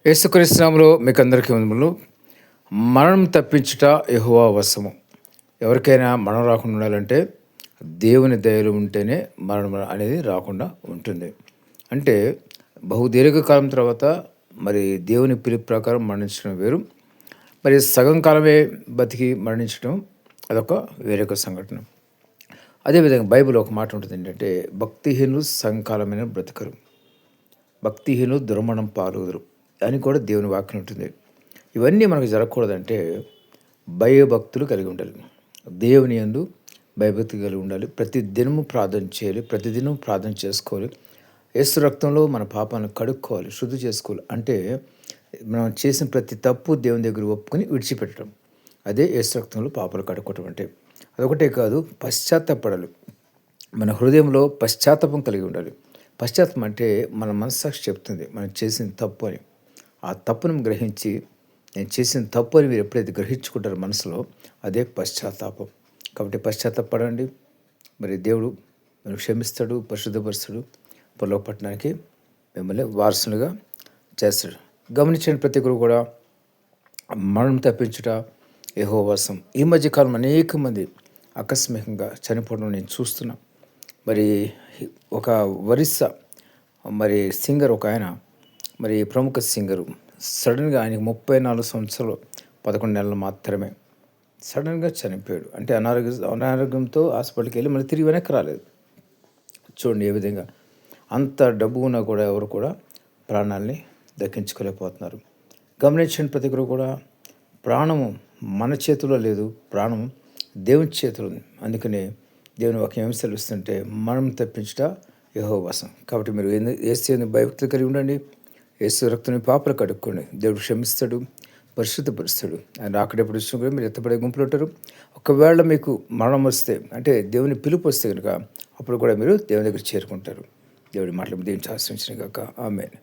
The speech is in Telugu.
యేసుక్రీస్తు నామములో మీకందరికీ వందనములు. మరణం తప్పించుట యెహోవా వశము. ఎవరికైనా మరణం రాకుండా ఉండాలంటే దేవుని దయలో ఉంటేనే మరణం అనేది రాకుండా ఉంటుంది. అంటే బహుదీర్ఘకాలం తర్వాత మరి దేవుని పిలుపు ప్రకారం మరణించడం వేరు. మరి సగం కాలమే బతికి మరణించడం అదొక వేరొక సంఘటన. అదేవిధంగా బైబిల్ ఒక మాట ఉంటుంది ఏంటంటే, భక్తిహీనులు సగంకాలమైన బ్రతకరు, భక్తిహీనులు దుర్మరణం పాలుదురు అని కూడా దేవుని వాక్యం ఉంటుంది. ఇవన్నీ మనకు జరగకూడదంటే భయభక్తులు కలిగి ఉండాలి. దేవుని యందు భయభక్తి కలిగి ఉండాలి. ప్రతి దినము ప్రార్థన చేయాలి. ప్రతిదినం ప్రార్థన చేసుకోవాలి. యేసు రక్తంలో మన పాపాలను కడుక్కోవాలి, శుద్ధి చేసుకోవాలి. అంటే మనం చేసిన ప్రతి తప్పు దేవుని దగ్గర ఒప్పుకొని విడిచిపెట్టడం, అదే యేసు రక్తంలో పాపాలు కడుక్కోవటం అంటే. అదొకటే కాదు, పశ్చాత్తాపడాలి. మన హృదయంలో పశ్చాత్తాపం కలిగి ఉండాలి. పశ్చాత్తాపం అంటే మన మనస్సాక్షి చెప్తుంది మనం చేసిన తప్పు అని. ఆ తప్పును గ్రహించి నేను చేసిన తప్పు అని మీరు ఎప్పుడైతే గ్రహించుకుంటారో మనసులో, అదే పశ్చాత్తాపం. కాబట్టి పశ్చాత్తాపడండి. మరి దేవుడు మిమ్మల్ని క్షమిస్తాడు, పరిశుద్ధపరుస్తాడు, పరలోక పట్టణానికి మిమ్మల్ని వారసులుగా చేస్తాడు. గమనించండి, ప్రతి ఒక్కరు కూడా మరణం తప్పించుట యెహోవా వశం. ఈ మధ్యకాలం అనేక మంది ఆకస్మికంగా చనిపోవడం నేను చూస్తున్నా. మరి ఒక ఒరిస్సా మరి సింగర్, ఒక ఆయన మరి ప్రముఖ సింగరు, సడన్గా ఆయనకి 34 సంవత్సరాలు 11 నెలలు మాత్రమే సడన్గా చనిపోయాడు. అంటే అనారోగ్యంతో హాస్పిటల్కి వెళ్ళి మళ్ళీ తిరిగి వెనక్కి రాలేదు. చూడండి ఏ విధంగా. అంత డబ్బు ఉన్నా కూడా ఎవరు కూడా ప్రాణాలని దక్కించుకోలేకపోతున్నారు. గమనించండి, ప్రతి ఒక్కరు కూడా ప్రాణము మన చేతిలో లేదు, ప్రాణం దేవుని చేతిలో ఉంది. అందుకనే దేవుని వాక్యం ఏం సెలవిస్తుంటే, మరణం తప్పించుట యెహోవా వశం. కాబట్టి మీరు యేసు భయభక్తులు కలిగి ఉండండి. యేసు రక్తాన్ని పాపలు కడుక్కోండి. దేవుడు క్షమిస్తాడు, పరిశుద్ధపరుస్తాడు. ఆయన రాకడెప్పుడు వచ్చినా కూడా మీరు ఎత్తపడే గుంపులు ఉంటారు. ఒకవేళ మీకు మరణం వస్తే, అంటే దేవుని పిలుపు వస్తే కనుక, అప్పుడు కూడా మీరు దేవుని దగ్గర చేరుకుంటారు. దేవుడి మాటలు దీవించి ఆశ్రయించిన గాక. ఆమేన్.